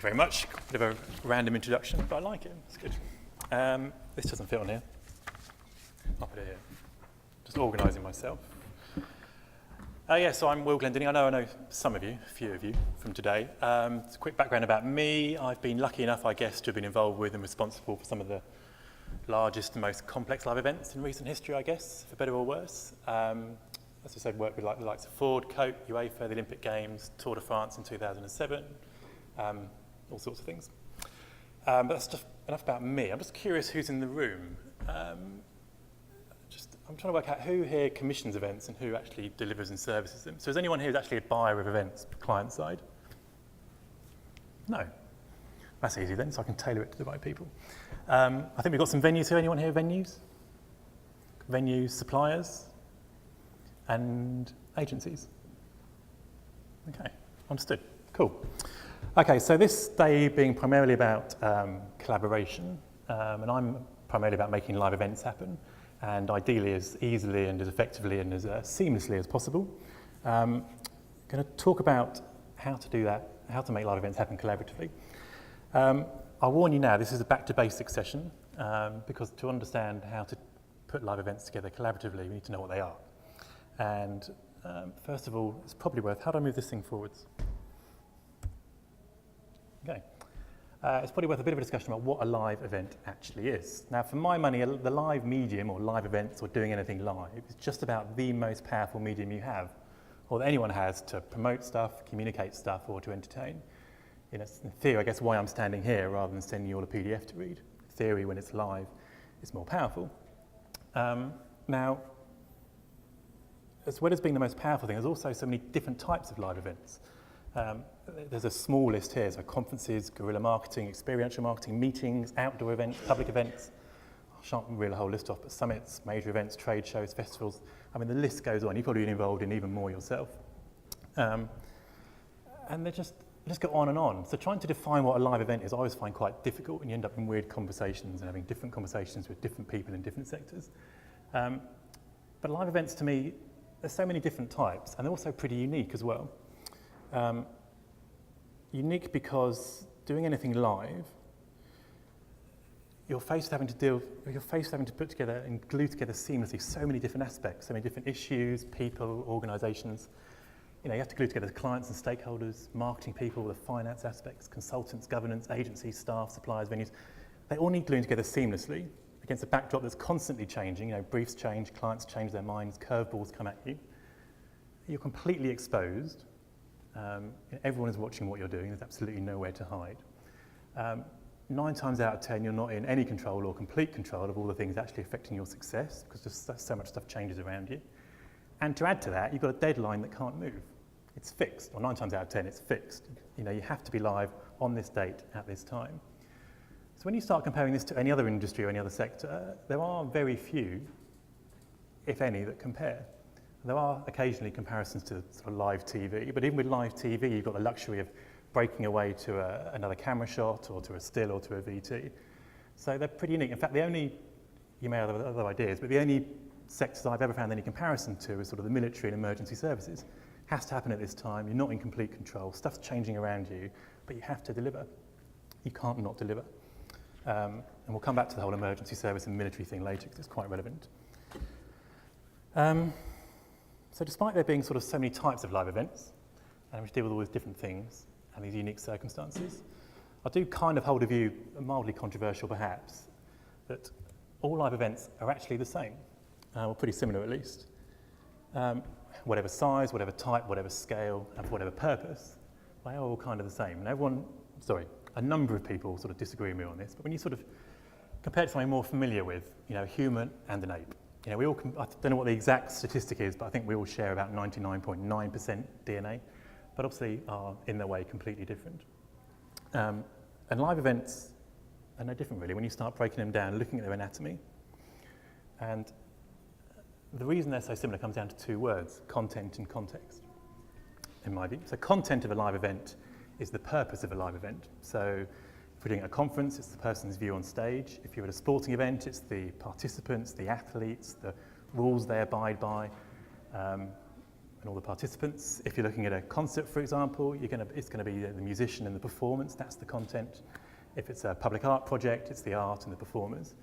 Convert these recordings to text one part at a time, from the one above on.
very much. Bit of a random introduction, but I like it. It's good. This doesn't fit on here. I'll put it here. Just organising myself. So I'm Will Glendinning. I know some of you, a few of you from today. It's a quick background about me. I've been lucky enough, I guess, to have been involved with and responsible for some of the largest and most complex live events in recent history, I guess, for better or worse. As I said, worked with the likes of Ford, Coke, UEFA, the Olympic Games, Tour de France in 2007, all sorts of things. But that's just enough about me. I'm just curious who's in the room. I'm trying to work out who here commissions events and who actually delivers and services them. So is anyone here who's actually a buyer of events, client side? No. That's easy then, so I can tailor it to the right people. I think we've got some venues here. Anyone here venues? Venues, suppliers, and agencies. Okay, understood. Cool. Okay, so this day being primarily about collaboration, and I'm primarily about making live events happen, and ideally as easily and as effectively and as seamlessly as possible. I'm going to talk about how to do that, how to make live events happen collaboratively. I'll warn you now, this is a back to basics session, because to understand how to put live events together collaboratively, we need to know what they are. And first of all, it's probably worth, how do I move this thing forwards? Okay. It's probably worth a bit of a discussion about what a live event actually is. Now, for my money, the live medium or live events or doing anything live is just about the most powerful medium you have, or that anyone has to promote stuff, communicate stuff, or to entertain. In theory, I guess why I'm standing here rather than sending you all a PDF to read. In theory, when it's live, it's more powerful. Now, as well as being the most powerful thing, there's also so many different types of live events. There's a small list here, so conferences, guerrilla marketing, experiential marketing, meetings, outdoor events, public events. I shan't reel a whole list off, but summits, major events, trade shows, festivals. I mean, the list goes on. You've probably been involved in even more yourself. And they just go on and on. So trying to define what a live event is, I always find quite difficult, and you end up in weird conversations and having different conversations with different people in different sectors. But live events, to me, there's so many different types, and they're also pretty unique as well. Unique because doing anything live, you're faced with having to put together and glue together seamlessly so many different aspects, so many different issues, people, organisations. You have to glue together the clients and stakeholders, marketing people, the finance aspects, consultants, governance, agencies, staff, suppliers, venues. They all need gluing together seamlessly against a backdrop that's constantly changing. Briefs change, clients change their minds, curveballs come at you. You're completely exposed. Everyone is watching what you're doing. There's absolutely nowhere to hide. 9 times out of 10, you're not in any control or complete control of all the things actually affecting your success, because just so much stuff changes around you. And to add to that, you've got a deadline that can't move. It's fixed, or 9 times out of 10, it's fixed. You have to be live on this date at this time. So when you start comparing this to any other industry or any other sector, there are very few, if any, that compare. There are occasionally comparisons to sort of live TV, but even with live TV, you've got the luxury of breaking away to another camera shot or to a still or to a VT. So they're pretty unique. In fact, you may have other ideas, but the only sectors I've ever found any comparison to is sort of the military and emergency services. It has to happen at this time. You're not in complete control. Stuff's changing around you, but you have to deliver. You can't not deliver. And we'll come back to the whole emergency service and military thing later because it's quite relevant. So despite there being sort of so many types of live events, and which deal with all these different things and these unique circumstances, I do kind of hold a view, mildly controversial perhaps, that all live events are actually the same, or pretty similar at least. Whatever size, whatever type, whatever scale, and for whatever purpose, they are all kind of the same. And a number of people sort of disagree with me on this, but when you sort of compare it to something more familiar with, a human and an ape, I don't know what the exact statistic is, but I think we all share about 99.9% DNA, but obviously are in their way completely different. And live events are no different really when you start breaking them down, looking at their anatomy. And the reason they're so similar comes down to 2 words, content and context, in my view. So content of a live event is the purpose of a live event. So if we're doing a conference, it's the person's view on stage. If you're at a sporting event, it's the participants, the athletes, the rules they abide by. and all the participants. If you're looking at a concert, for example, it's going to be the musician and the performance, that's the content. If it's a public art project, it's the art and the performers.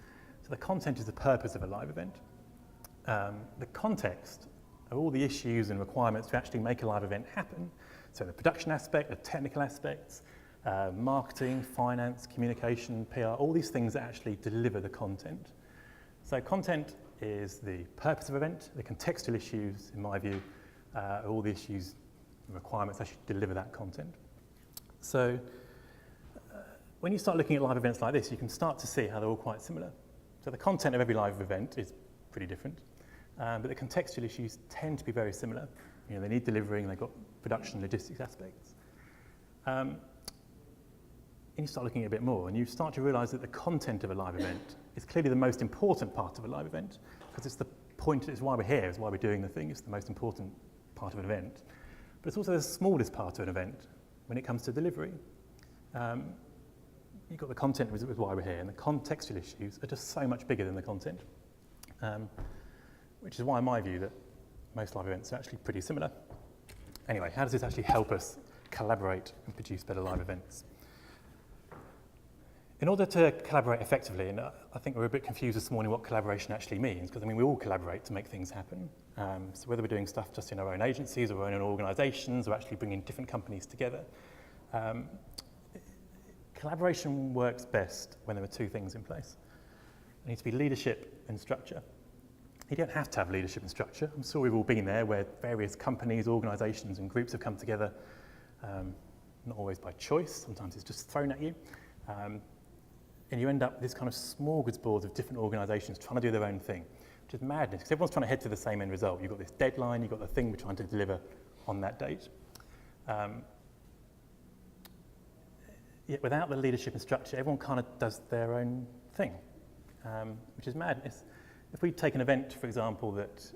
So the content is the purpose of a live event. The context are all the issues and requirements to actually make a live event happen. So the production aspect, the technical aspects, marketing, finance, communication, PR, all these things that actually deliver the content. So content is the purpose of the event. The contextual issues, in my view, are all the issues and requirements that actually deliver that content. So when you start looking at live events like this, you can start to see how they're all quite similar. So the content of every live event is pretty different, but the contextual issues tend to be very similar. You know, they need delivering, they've got production, logistics aspects. And you start looking at it a bit more, and you start to realise that the content of a live event is clearly the most important part of a live event, because it's the point, it's why we're here, it's why we're doing the thing, it's the most important part of an event. But it's also the smallest part of an event when it comes to delivery. You've got the content is why we're here, and the contextual issues are just so much bigger than the content, which is why, in my view, that most live events are actually pretty similar. Anyway, how does this actually help us collaborate and produce better live events? In order to collaborate effectively, and I think we're a bit confused this morning what collaboration actually means, because I mean we all collaborate to make things happen. So whether we're doing stuff just in our own agencies or our own organisations, or actually bringing different companies together, collaboration works best when there are two things in place. There needs to be leadership and structure. You don't have to have leadership and structure. I'm sure we've all been there where various companies, organisations and groups have come together, not always by choice, sometimes it's just thrown at you. And you end up with this kind of smorgasbord of different organisations trying to do their own thing, which is madness, because everyone's trying to head to the same end result. You've got this deadline, you've got the thing we're trying to deliver on that date. Yet without the leadership and structure, everyone kind of does their own thing, which is madness. If we take an event, for example, that,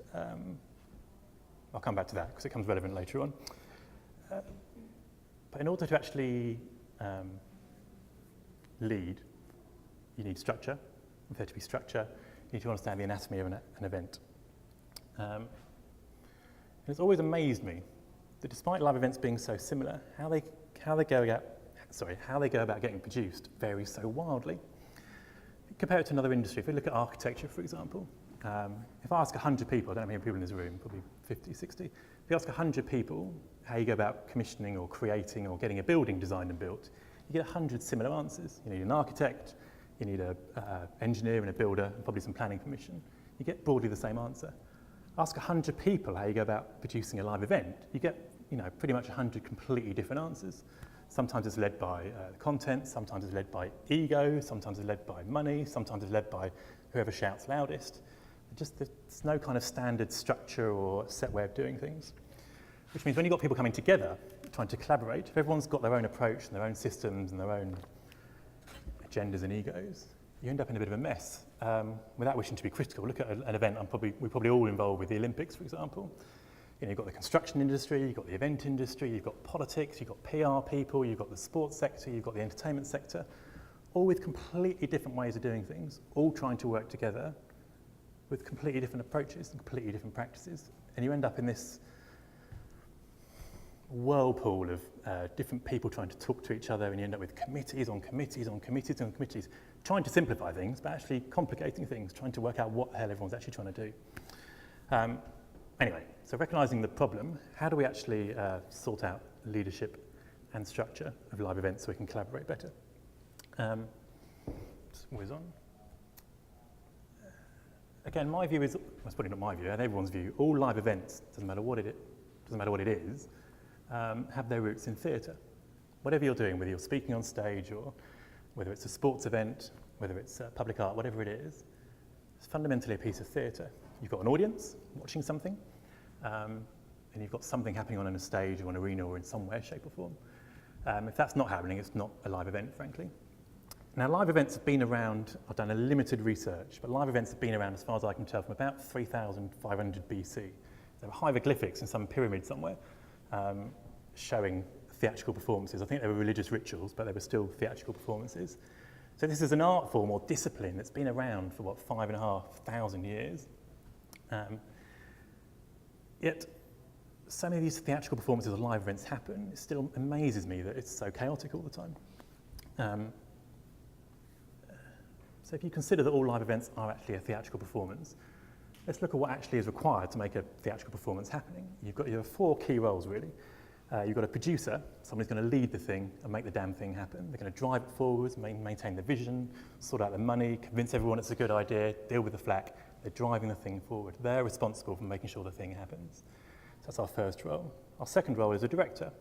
I'll come back to that because it comes relevant later on. But in order to actually lead, you need structure. For there to be structure, you need to understand the anatomy of an event. And it's always amazed me that despite live events being so similar, how they go about getting produced varies so wildly. Compare it to another industry. If we look at architecture, for example, if I ask 100 people, I don't know how many people in this room, probably 50, 60. If you ask 100 people how you go about commissioning or creating or getting a building designed and built, you get 100 similar answers. You need an architect, you need an engineer and a builder, and probably some planning permission. You get broadly the same answer. Ask 100 people how you go about producing a live event, you get pretty much 100 completely different answers. Sometimes it's led by content, sometimes it's led by ego, sometimes it's led by money, sometimes it's led by whoever shouts loudest. There's no kind of standard structure or set way of doing things. Which means when you've got people coming together, trying to collaborate, if everyone's got their own approach and their own systems and their own agendas and egos, you end up in a bit of a mess. Without wishing to be critical, look at an event we're probably all involved with, the Olympics, for example. You've got the construction industry, you've got the event industry, you've got politics, you've got PR people, you've got the sports sector, you've got the entertainment sector, all with completely different ways of doing things, all trying to work together with completely different approaches and completely different practices. And you end up in this whirlpool of different people trying to talk to each other, and you end up with committees on committees on committees on committees, trying to simplify things, but actually complicating things, trying to work out what the hell everyone's actually trying to do. Anyway, so recognising the problem, how do we actually sort out leadership and structure of live events so we can collaborate better? Just whiz on. Again, my view is, well, it's probably not my view, and everyone's view, all live events, doesn't matter what it is, have their roots in theatre. Whatever you're doing, whether you're speaking on stage or whether it's a sports event, whether it's public art, whatever it is, it's fundamentally a piece of theatre. You've got an audience watching something, and you've got something happening on a stage or an arena or in some way, shape or form. If that's not happening, it's not a live event, frankly. Now, live events have been around, I've done a limited research, but live events have been around, as far as I can tell, from about 3,500 BC. There were hieroglyphics in some pyramid somewhere showing theatrical performances. I think they were religious rituals, but they were still theatrical performances. So this is an art form or discipline that's been around for, 5,500 years. Yet, so many of these theatrical performances or live events happen, it still amazes me that it's so chaotic all the time. So if you consider that all live events are actually a theatrical performance, let's look at what actually is required to make a theatrical performance happening. You have 4 key roles, really. You've got a producer, someone who's going to lead the thing and make the damn thing happen. They're going to drive it forwards, maintain the vision, sort out the money, convince everyone it's a good idea, deal with the flack. They're driving the thing forward. They're responsible for making sure the thing happens. So that's our first role. Our second role is a director.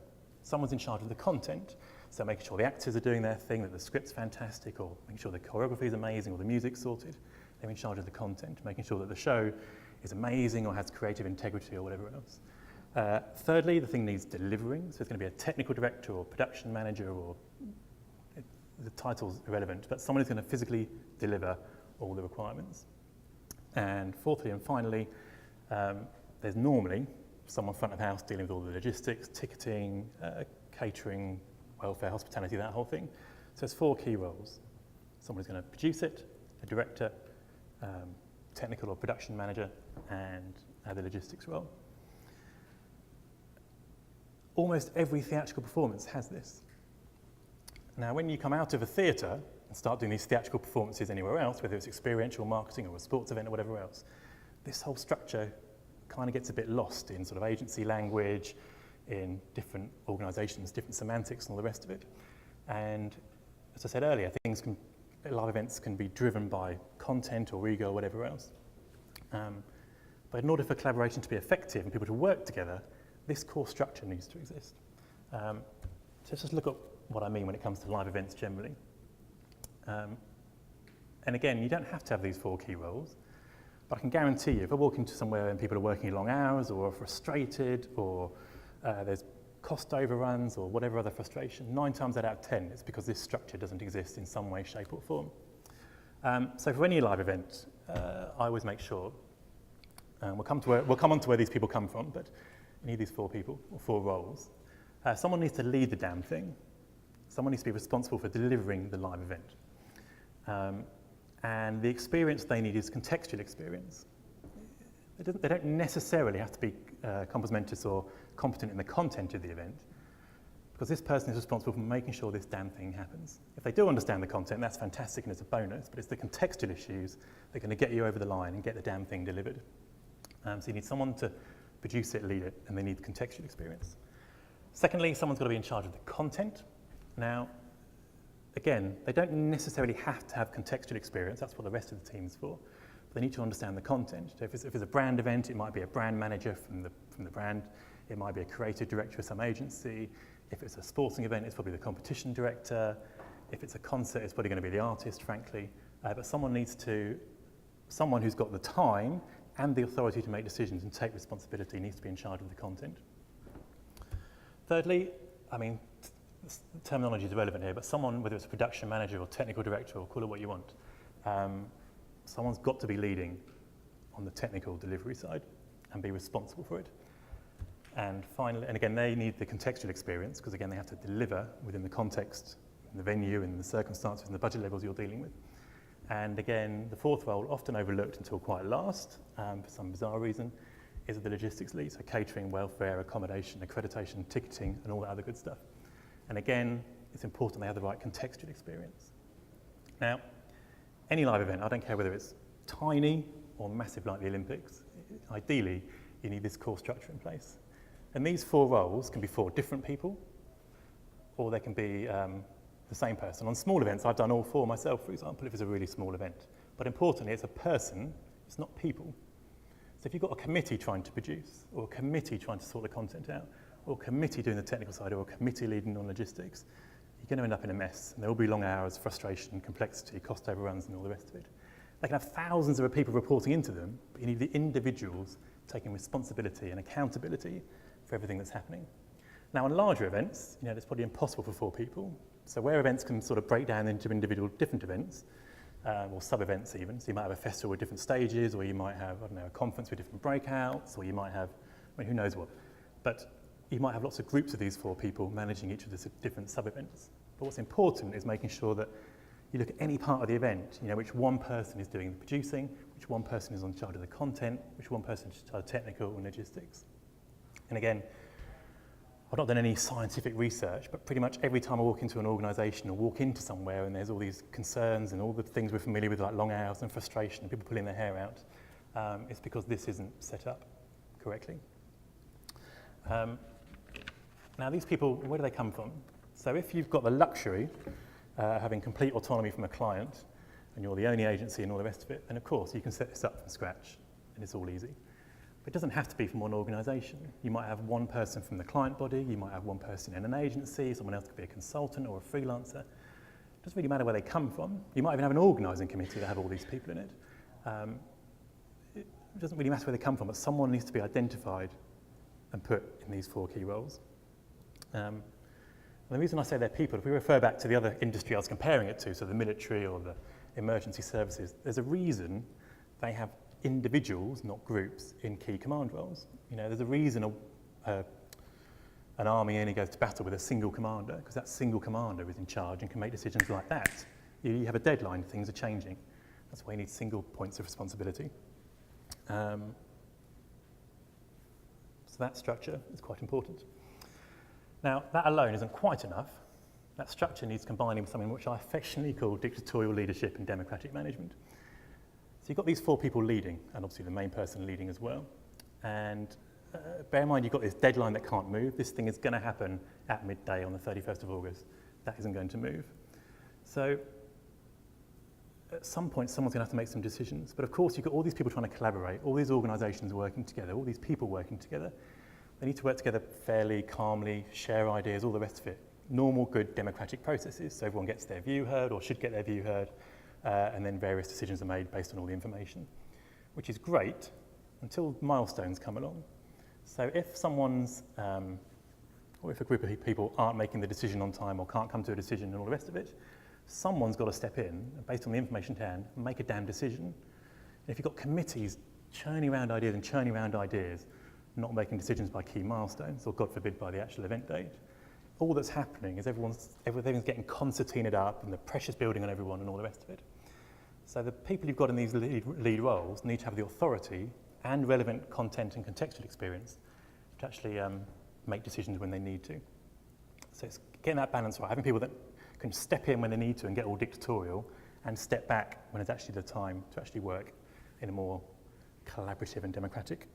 Someone's in charge of the content, so making sure the actors are doing their thing, that the script's fantastic, or making sure the choreography is amazing, or the music's sorted. They're in charge of the content, making sure that the show is amazing or has creative integrity or whatever else. Thirdly, the thing needs delivering, so it's going to be a technical director or production manager, or the title's irrelevant, but someone who's going to physically deliver all the requirements. And fourthly and finally, there's normally someone front of house dealing with all the logistics, ticketing, catering, welfare, hospitality, that whole thing. So there's 4 key roles. Someone who's going to produce it, a director, technical or production manager, and the logistics role. Almost every theatrical performance has this. Now, when you come out of a theatre and start doing these theatrical performances anywhere else, whether it's experiential marketing or a sports event or whatever else, this whole structure kind of gets a bit lost in sort of agency language, in different organisations, different semantics and all the rest of it. And as I said earlier, live events can be driven by content or ego or whatever else. But in order for collaboration to be effective and people to work together, this core structure needs to exist. So let's just look at what I mean when it comes to live events generally. And again, you don't have to have these 4 key roles, but I can guarantee you, if I walk into somewhere and people are working long hours or are frustrated or there's cost overruns or whatever other frustration, 9 times out of 10, it's because this structure doesn't exist in some way, shape or form. So for any live event, I always make sure, we'll come on to where these people come from, but you need these 4 people, or 4 roles. Someone needs to lead the damn thing. Someone needs to be responsible for delivering the live event. And the experience they need is contextual experience. They don't necessarily have to be compos mentis or competent in the content of the event, because this person is responsible for making sure this damn thing happens. If they do understand the content, that's fantastic and it's a bonus, but it's the contextual issues that are going to get you over the line and get the damn thing delivered. So you need someone to produce it, lead it, and they need contextual experience. Secondly, someone's got to be in charge of the content. Now, again, they don't necessarily have to have contextual experience, that's what the rest of the team's for, but they need to understand the content. So if it's a brand event, it might be a brand manager from the brand, it might be a creative director of some agency. If it's a sporting event, it's probably the competition director. If it's a concert, it's probably going to be the artist, frankly. But someone who's got the time and the authority to make decisions and take responsibility needs to be in charge of the content. Thirdly, the terminology is irrelevant here, but someone, whether it's a production manager or technical director or call it what you want, someone's got to be leading on the technical delivery side and be responsible for it. And finally, and again, they need the contextual experience because again, they have to deliver within the context, in the venue, in the circumstances, and the budget levels you're dealing with. And again, the 4th role, often overlooked until quite last, for some bizarre reason, is the logistics lead, so catering, welfare, accommodation, accreditation, ticketing, and all that other good stuff. And again, it's important they have the right contextual experience. Now, any live event, I don't care whether it's tiny or massive like the Olympics, ideally, you need this core structure in place. And these 4 roles can be 4 different people, or they can be the same person. On small events, I've done all 4 myself, for example, if it's a really small event. But importantly, it's a person, it's not people. So if you've got a committee trying to produce, or a committee trying to sort the content out, or a committee doing the technical side, or a committee leading on logistics, you're going to end up in a mess. And there will be long hours, frustration, complexity, cost overruns, and all the rest of it. They can have thousands of people reporting into them, but you need the individuals taking responsibility and accountability for everything that's happening. Now, on larger events, it's probably impossible for 4 people. So where events can sort of break down into individual different events, or sub-events even. So you might have a festival with different stages, or you might have, a conference with different breakouts, or you might have, who knows what. But you might have lots of groups of these 4 people managing each of the different sub-events. But what's important is making sure that you look at any part of the event, which one person is doing the producing, which one person is in charge of the content, which one person is in charge of technical and logistics. And again, I've not done any scientific research, but pretty much every time I walk into an organisation or walk into somewhere and there's all these concerns and all the things we're familiar with, like long hours and frustration and people pulling their hair out, it's because this isn't set up correctly. Now these people, where do they come from? So if you've got the luxury of having complete autonomy from a client and you're the only agency and all the rest of it, then of course you can set this up from scratch and it's all easy. But it doesn't have to be from one organisation. You might have one person from the client body, you might have one person in an agency, someone else could be a consultant or a freelancer. It doesn't really matter where they come from. You might even have an organising committee that have all these people in it. It doesn't really matter where they come from, but someone needs to be identified and put in these 4 key roles. And the reason I say they're people, if we refer back to the other industry I was comparing it to, so the military or the emergency services, there's a reason they have individuals, not groups, in key command roles. You know, there's a reason an army only goes to battle with a single commander, because that single commander is in charge and can make decisions like that. You have a deadline, things are changing. That's why you need single points of responsibility. So that structure is quite important. Now, that alone isn't quite enough. That structure needs combining with something which I affectionately call dictatorial leadership and democratic management. So you've got these 4 people leading, and obviously the main person leading as well. And bear in mind, you've got this deadline that can't move. This thing is going to happen at midday on the 31st of August. That isn't going to move. So at some point, someone's going to have to make some decisions. But of course, you've got all these people trying to collaborate, all these organisations working together, all these people working together. They need to work together fairly, calmly, share ideas, all the rest of it. Normal, good democratic processes, so everyone gets their view heard or should get their view heard, and then various decisions are made based on all the information, which is great until milestones come along. So if someone's, or if a group of people aren't making the decision on time or can't come to a decision and all the rest of it, someone's got to step in, and based on the information at hand, make a damn decision. And if you've got committees churning around ideas, not making decisions by key milestones, or God forbid by the actual event date, all that's happening is everything's getting concertinaed up and the pressure's building on everyone and all the rest of it. So the people you've got in these lead roles need to have the authority and relevant content and contextual experience to actually make decisions when they need to. So it's getting that balance right, having people that can step in when they need to and get all dictatorial, and step back when it's actually the time to actually work in a more collaborative and democratic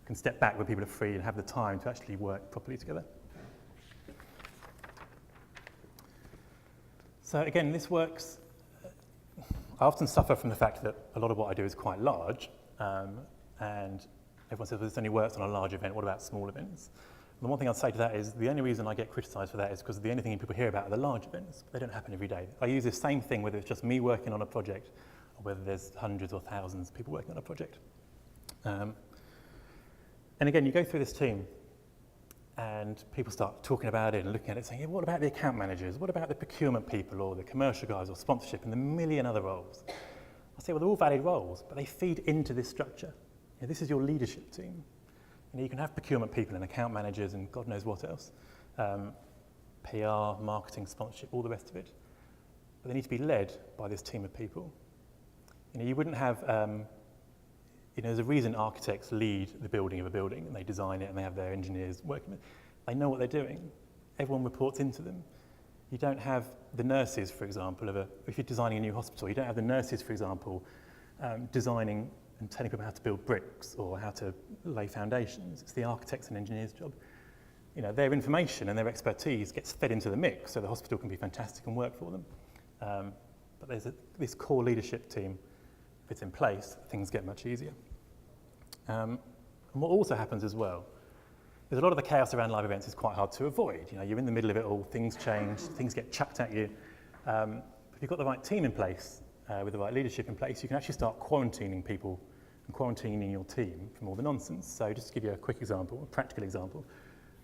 can step back when people are free and have the time to actually work properly together. So again, this works. I often suffer from the fact that a lot of what I do is quite large, and everyone says, well, this only works on a large event, what about small events? And the one thing I'd say to that is the only reason I get criticised for that is because the only thing people hear about are the large events. They don't happen every day. I use the same thing whether it's just me working on a project or whether there's hundreds or thousands of people working on a project. And again, you go through this team and people start talking about it and looking at it saying, yeah, what about the account managers? What about the procurement people or the commercial guys or sponsorship and the million other roles? I say, well, they're all valid roles, but they feed into this structure. You know, this is your leadership team. You know, you can have procurement people and account managers and God knows what else, PR, marketing, sponsorship, all the rest of it. But they need to be led by this team of people. You know, you wouldn't have, you know, there's a reason architects lead the building of a building and they design it and they have their engineers working with it. They know what they're doing. Everyone reports into them. You don't have the nurses, for example, if you're designing a new hospital, you don't have the nurses, for example, designing and telling people how to build bricks or how to lay foundations. It's the architects and engineers' job. You know, their information and their expertise gets fed into the mix so the hospital can be fantastic and work for them. But there's this core leadership team. If it's in place, things get much easier. And what also happens as well is a lot of the chaos around live events is quite hard to avoid. You know, you're in the middle of it all, things change, things get chucked at you. But if you've got the right team in place, with the right leadership in place, you can actually start quarantining people and quarantining your team from all the nonsense. So just to give you a quick example, a practical example,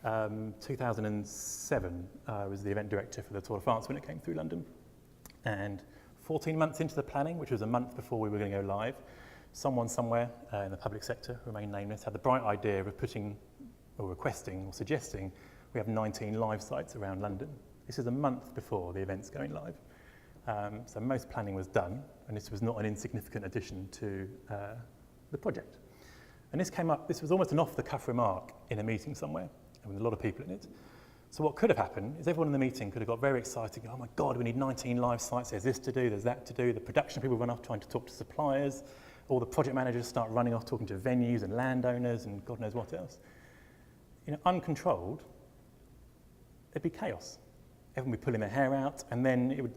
2007, I was the event director for the Tour de France when it came through London. And 14 months into the planning, which was a month before we were going to go live, someone somewhere in the public sector, remain nameless, had the bright idea of putting or requesting or suggesting we have 19 live sites around London. This is a month before the event's going live. So most planning was done, and this was not an insignificant addition to the project. And this came up, this was almost an off-the-cuff remark in a meeting somewhere, and with a lot of people in it. So what could have happened is everyone in the meeting could have got very excited, oh my God, we need 19 live sites, there's this to do, there's that to do. The production people run off trying to talk to suppliers, all the project managers start running off talking to venues and landowners and God knows what else. Uncontrolled, there'd be chaos. Everyone would be pulling their hair out, and then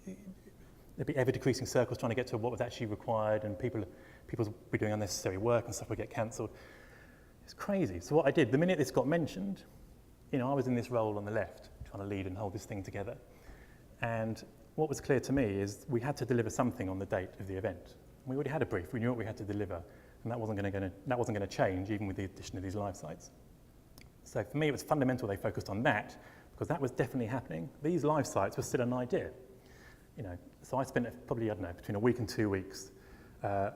there'd be ever-decreasing circles trying to get to what was actually required, and people would be doing unnecessary work and stuff would get cancelled. It's crazy. So what I did, the minute this got mentioned, I was in this role on the left, trying to lead and hold this thing together. And what was clear to me is we had to deliver something on the date of the event. We already had a brief, we knew what we had to deliver, and that wasn't going to change even with the addition of these live sites. So for me, it was fundamental they focused on that, because that was definitely happening. These live sites were still an idea. So I spent probably, between a week and 2 weeks, a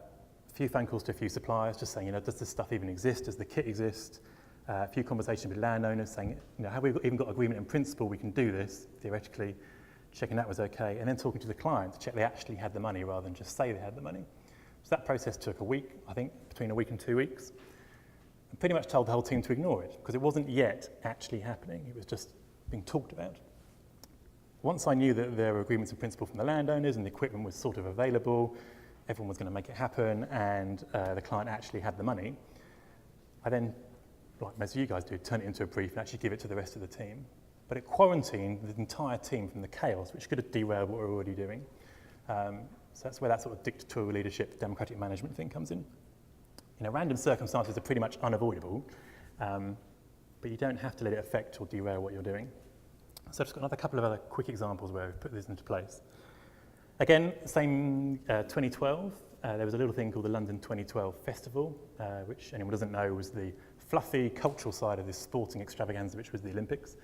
few phone calls to a few suppliers, just saying, does this stuff even exist? Does the kit exist? A few conversations with landowners saying, have we even got agreement in principle we can do this, theoretically, checking that was okay, and then talking to the client to check they actually had the money rather than just say they had the money. So that process took a week, I think, between a week and 2 weeks. I pretty much told the whole team to ignore it, because it wasn't yet actually happening, it was just being talked about. Once I knew that there were agreements in principle from the landowners and the equipment was sort of available, everyone was going to make it happen, and the client actually had the money, I then, like most of you guys do, turn it into a brief and actually give it to the rest of the team. But it quarantined the entire team from the chaos, which could have derailed what we're already doing. So that's where that sort of dictatorial leadership, democratic management thing comes in. Random circumstances are pretty much unavoidable, but you don't have to let it affect or derail what you're doing. So I've just got another couple of other quick examples where we've put this into place. Again, same 2012, there was a little thing called the London 2012 Festival, which anyone doesn't know was the fluffy cultural side of this sporting extravaganza, which was the Olympics,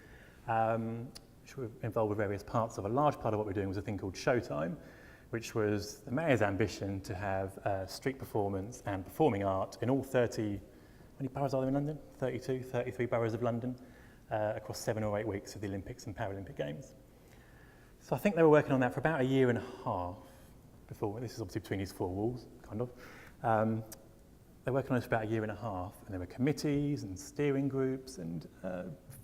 which were involved with various parts of. A large part of what we're doing was a thing called Showtime, which was the mayor's ambition to have street performance and performing art in all 30, how many boroughs are there in London? 32, 33 boroughs of London, across 7 or 8 weeks of the Olympics and Paralympic Games. So I think they were working on that for about a year and a half before. This is obviously between these four walls, kind of. They were working on this for about a year and a half, and there were committees and steering groups and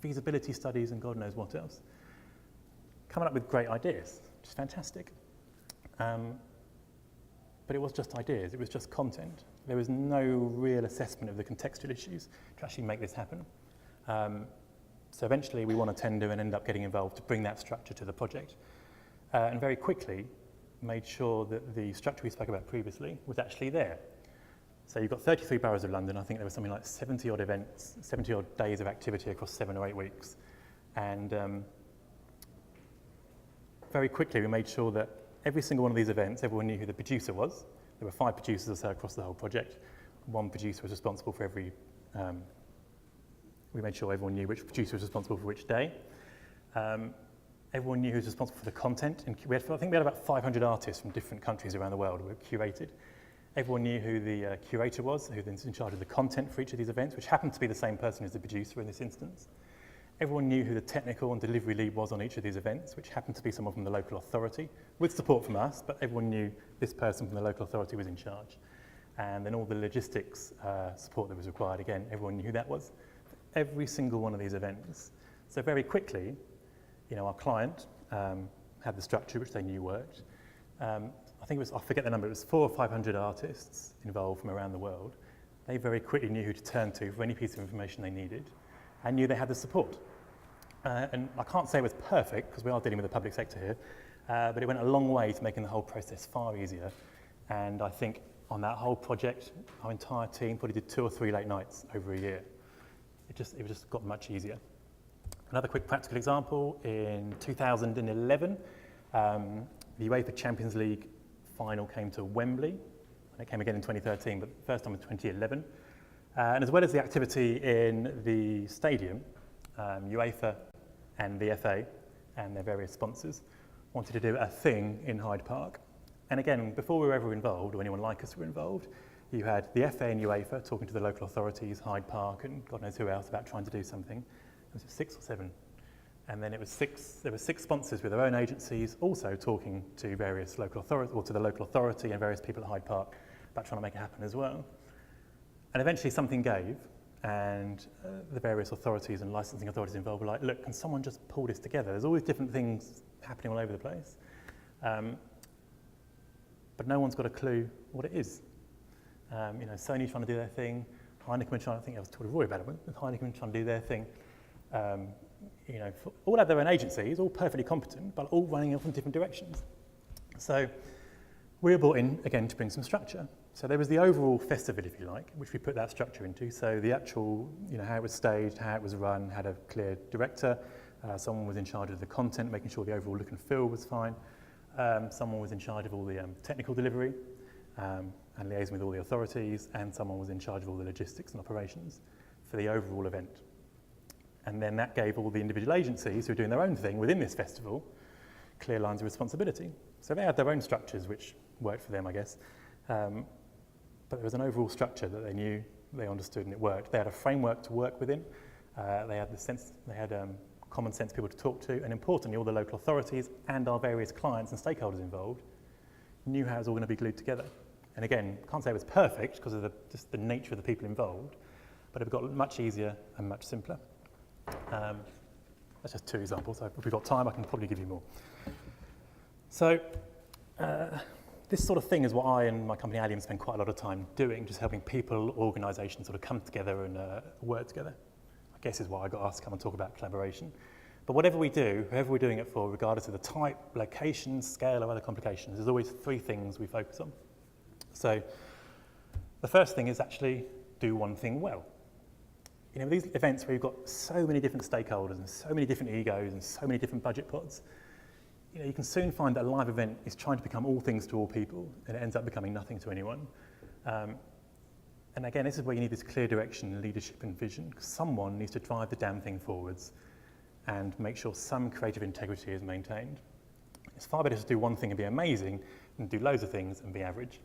feasibility studies and God knows what else. Coming up with great ideas, which is fantastic. But it was just ideas, it was just content. There was no real assessment of the contextual issues to actually make this happen. So eventually we won a tender and ended up getting involved to bring that structure to the project. And very quickly made sure that the structure we spoke about previously was actually there. So you've got 33 boroughs of London. I think there was something like 70 odd events, 70 odd days of activity across 7 or 8 weeks. And very quickly we made sure that every single one of these events, everyone knew who the producer was. There were 5 producers or so across the whole project. One producer was responsible for every, we made sure everyone knew which producer was responsible for which day. Everyone knew who was responsible for the content. And I think we had about 500 artists from different countries around the world who were curated. Everyone knew who the curator was, who was in charge of the content for each of these events, which happened to be the same person as the producer in this instance. Everyone knew who the technical and delivery lead was on each of these events, which happened to be someone from the local authority, with support from us, but everyone knew this person from the local authority was in charge. And then all the logistics support that was required, again, everyone knew who that was for every single one of these events. So very quickly, our client had the structure which they knew worked. I think it was, I forget the number, it was 400 or 500 artists involved from around the world. They very quickly knew who to turn to for any piece of information they needed and knew they had the support. And I can't say it was perfect because we are dealing with the public sector here, but it went a long way to making the whole process far easier. And I think on that whole project, our entire team probably did 2 or 3 late nights over a year. It just got much easier. Another quick practical example, in 2011, the UEFA Champions League final came to Wembley, and it came again in 2013, but the first time in 2011. And as well as the activity in the stadium, UEFA and the FA and their various sponsors wanted to do a thing in Hyde Park. And again, before we were ever involved, or anyone like us were involved, you had the FA and UEFA talking to the local authorities, Hyde Park, and God knows who else about trying to do something. Was it 6 or 7? And then there were 6 sponsors with their own agencies also talking to various local authorities, or to the local authority and various people at Hyde Park about trying to make it happen as well. And eventually something gave, and the various authorities and licensing authorities involved were like, look, can someone just pull this together? There's always different things happening all over the place. But no one's got a clue what it is. Sony's trying to do their thing. Heineken were trying, I think I was talking to Roy about it, but Heineken were trying to do their thing. All have their own agencies, all perfectly competent, but all running off in different directions. So we were brought in, again, to bring some structure. So there was the overall festival, if you like, which we put that structure into. So the actual, how it was staged, how it was run, had a clear director. Someone was in charge of the content, making sure the overall look and feel was fine. Someone was in charge of all the technical delivery and liaising with all the authorities, and someone was in charge of all the logistics and operations for the overall event. And then that gave all the individual agencies who were doing their own thing within this festival clear lines of responsibility. So they had their own structures, which worked for them, I guess. But there was an overall structure that they knew, they understood, and it worked. They had a framework to work within. They had common sense people to talk to, and importantly, all the local authorities and our various clients and stakeholders involved knew how it was all going to be glued together. And again, can't say it was perfect because of just the nature of the people involved, but it got much easier and much simpler. That's just two examples. So if we've got time, I can probably give you more. So this sort of thing is what I and my company Allium spend quite a lot of time doing, just helping people, organisations sort of come together and work together. I guess is why I got asked to come and talk about collaboration. But whatever we do, whoever we're doing it for, regardless of the type, location, scale, or other complications, there's always three things we focus on. So the first thing is actually do one thing well. These events where you've got so many different stakeholders and so many different egos and so many different budget pots, you can soon find that a live event is trying to become all things to all people, and it ends up becoming nothing to anyone. And again, this is where you need this clear direction, leadership and vision, because someone needs to drive the damn thing forwards and make sure some creative integrity is maintained. It's far better to do one thing and be amazing than do loads of things and be average,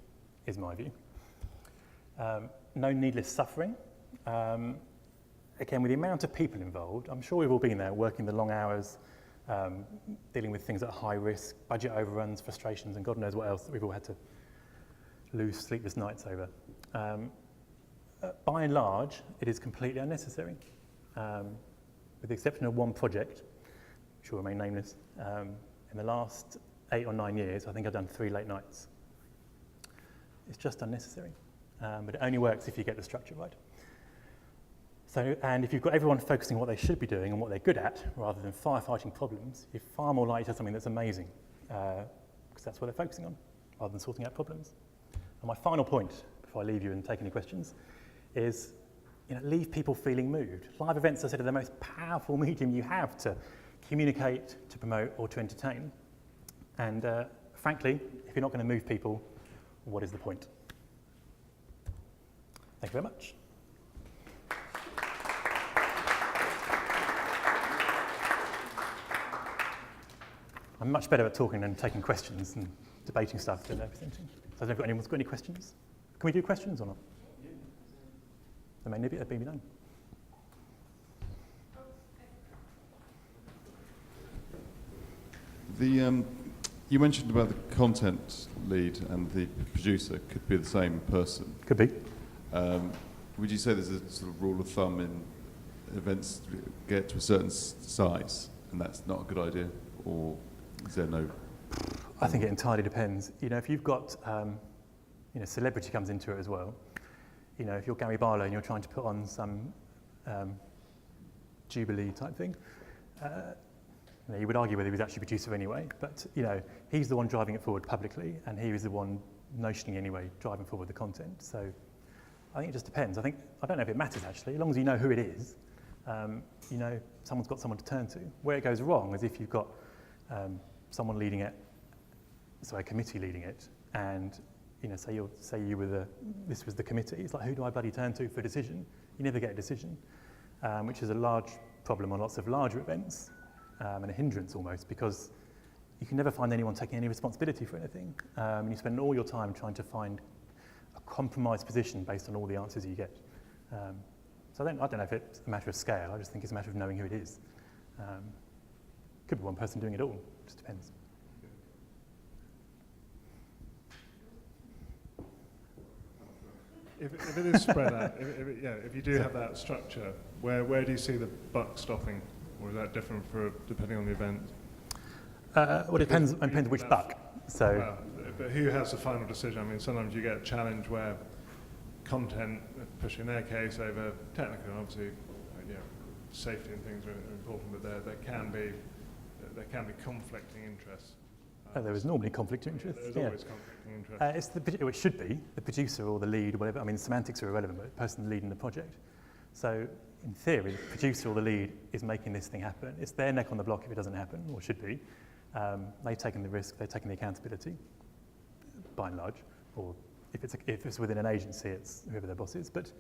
is my view. No needless suffering. Again, with the amount of people involved, I'm sure we've all been there, working the long hours, dealing with things at high risk, budget overruns, frustrations, and God knows what else that we've all had to lose sleepless nights over. By and large, it is completely unnecessary. With the exception of one project, which will remain nameless, in the last 8 or 9 years, I think I've done 3 late nights. It's just unnecessary, but it only works if you get the structure right. So, and if you've got everyone focusing on what they should be doing and what they're good at, rather than firefighting problems, you're far more likely to have something that's amazing, because that's what they're focusing on, rather than sorting out problems. And my final point, before I leave you and take any questions, is leave people feeling moved. Live events, as I said, are the most powerful medium you have to communicate, to promote, or to entertain. And frankly, if you're not going to move people, what is the point? Thank you very much. I'm much better at talking than taking questions and debating stuff than presenting. So I don't know if anyone's got any questions. Can we do questions or not? There may be none. You mentioned about the content lead and the producer could be the same person. Could be. Would you say there's a sort of rule of thumb in events get to a certain size and that's not a good idea, or is there no? I think it entirely depends. If you've got, celebrity comes into it as well. If you're Gary Barlow and you're trying to put on some Jubilee type thing, you would argue whether he was actually producer anyway, but he's the one driving it forward publicly, and he is the one notioning anyway, driving forward the content. So I think it just depends. I don't know if it matters actually, as long as you know who it is, someone's got someone to turn to. Where it goes wrong is if you've got someone leading it, a committee leading it, and this was the committee. It's like, who do I bloody turn to for a decision? You never get a decision, which is a large problem on lots of larger events, and a hindrance almost, because you can never find anyone taking any responsibility for anything. And you spend all your time trying to find a compromised position based on all the answers you get. So I don't know if it's a matter of scale. I just think it's a matter of knowing who it is. Could be one person doing it all. Just depends. If it is spread out, if you do have that structure, where do you see the buck stopping? Or is that different depending on the event? Well, it depends which buck. So, well, but who has the final decision? I mean, sometimes you get a challenge where content pushing their case over technical, and obviously, safety and things are important, but there can be conflicting interests. there is normally conflict of interest. There's always conflicting interests. It should be the producer or the lead, or whatever. I mean, semantics are irrelevant, but the person leading the project. So, in theory, the producer or the lead is making this thing happen. It's their neck on the block if it doesn't happen, or should be. They've taken the risk, they've taken the accountability, by and large. Or if it's within an agency, it's whoever their boss is. But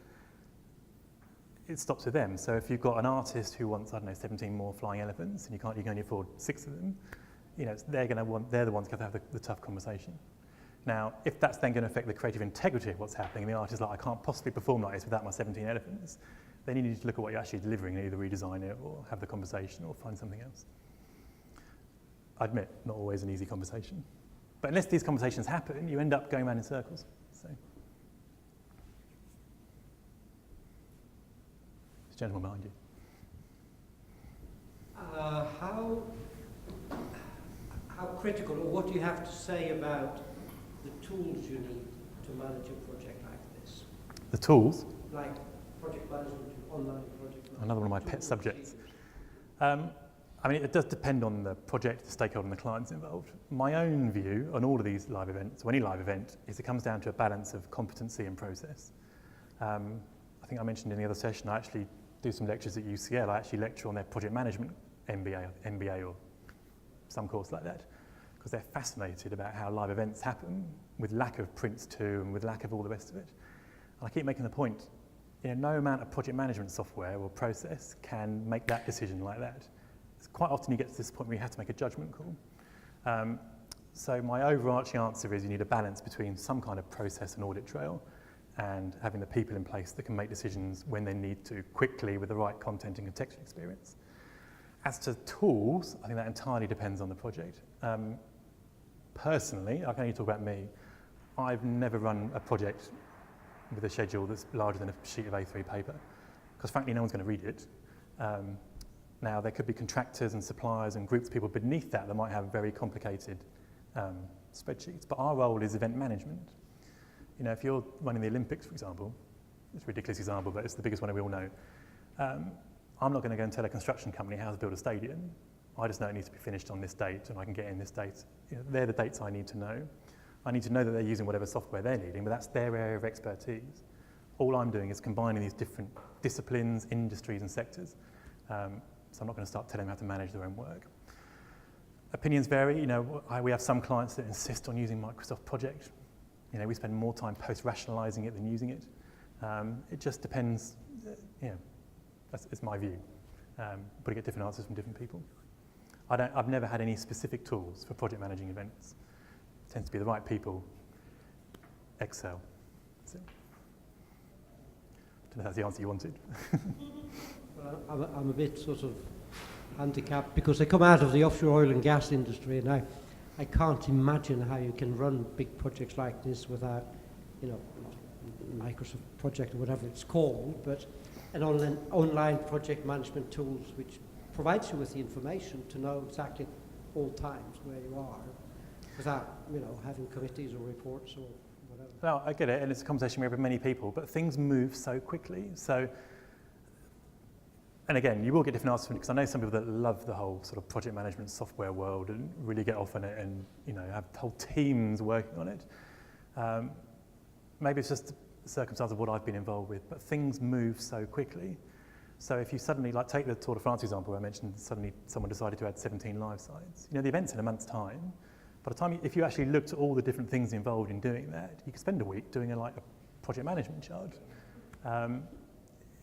it stops with them. So if you've got an artist who wants, 17 more flying elephants, and you can only afford 6 of them, they're the ones going to have the tough conversation. Now, if that's then going to affect the creative integrity of what's happening, and the artist's like, I can't possibly perform like this without my 17 elephants, then you need to look at what you're actually delivering and either redesign it or have the conversation or find something else. I admit, not always an easy conversation. But unless these conversations happen, you end up going around in circles. So, this gentleman behind you. How critical, or what do you have to say about the tools you need to manage a project like this? The tools? Like project management, online project management. Another one of my pet subjects. I mean, it does depend on the project, the stakeholder and the clients involved. My own view on all of these live events, or any live event, is it comes down to a balance of competency and process. I think I mentioned in the other session, I actually do some lectures at UCL. I actually lecture on their project management MBA or some course like that, because they're fascinated about how live events happen with lack of prints too and with lack of all the rest of it. And I keep making the point, no amount of project management software or process can make that decision like that. It's quite often you get to this point where you have to make a judgment call. So my overarching answer is you need a balance between some kind of process and audit trail and having the people in place that can make decisions when they need to quickly with the right content and contextual experience. As to tools, I think that entirely depends on the project. Personally, I can only talk about me, I've never run a project with a schedule that's larger than a sheet of A3 paper, because frankly no one's going to read it. Now there could be contractors and suppliers and groups of people beneath that might have very complicated spreadsheets, but our role is event management. If you're running the Olympics, for example, it's a ridiculous example, but it's the biggest one we all know. I'm not going to go and tell a construction company how to build a stadium. I just know it needs to be finished on this date and I can get in this date. They're the dates I need to know. I need to know that they're using whatever software they're needing, but that's their area of expertise. All I'm doing is combining these different disciplines, industries and sectors. So I'm not going to start telling them how to manage their own work. Opinions vary. We have some clients that insist on using Microsoft Project. We spend more time post-rationalizing it than using it. It just depends. It's my view. But I get different answers from different people. I've never had any specific tools for project managing events. It tends to be the right people. Excel. That's it. I don't know if that's the answer you wanted. Well, I'm a bit sort of handicapped because I come out of the offshore oil and gas industry, and I can't imagine how you can run big projects like this without, Microsoft Project or whatever it's called, but an online project management tools which provides you with the information to know exactly at all times where you are without, having committees or reports or whatever. No, I get it, and it's a conversation we have with many people, but things move so quickly. And again, you will get different answers from it, because I know some people that love the whole sort of project management software world and really get off on it and, have whole teams working on it. Maybe it's just the circumstance of what I've been involved with, but things move so quickly. So if you suddenly, take the Tour de France example where I mentioned suddenly someone decided to add 17 live sites. The event's in a month's time. By the time, if you actually looked at all the different things involved in doing that, you could spend a week doing a project management charge.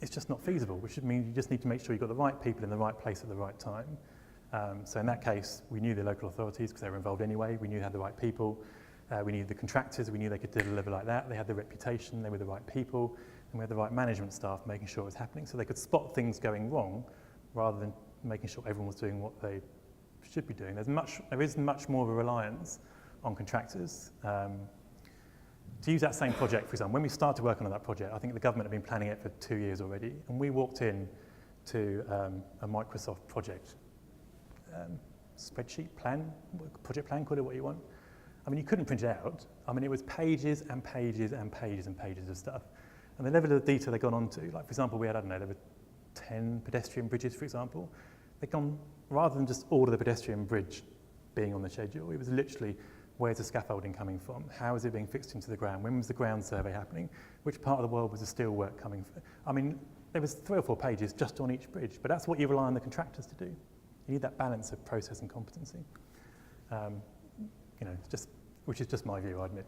It's just not feasible, which means you just need to make sure you've got the right people in the right place at the right time. So in that case, we knew the local authorities because they were involved anyway. We knew they had the right people. We knew the contractors. We knew they could deliver like that. They had the reputation. They were the right people. And we had the right management staff making sure it was happening. So they could spot things going wrong rather than making sure everyone was doing what they should be doing. There is much more of a reliance on contractors to use that same project, for example, when we started working on that project, I think the government had been planning it for 2 years already, and we walked in to a Microsoft project spreadsheet plan, project plan, call it what you want. I mean, you couldn't print it out. I mean, it was pages and pages and pages and pages of stuff. And the level of detail they'd gone on to, like, for example, we had, I don't know, there were 10 pedestrian bridges, for example. They'd gone, rather than just order the pedestrian bridge being on the schedule, it was literally, where's the scaffolding coming from? How is it being fixed into the ground? When was the ground survey happening? Which part of the world was the steel work coming from? I mean, there was 3 or 4 pages just on each bridge, but that's what you rely on the contractors to do. You need that balance of process and competency. You know, which is just my view, I admit.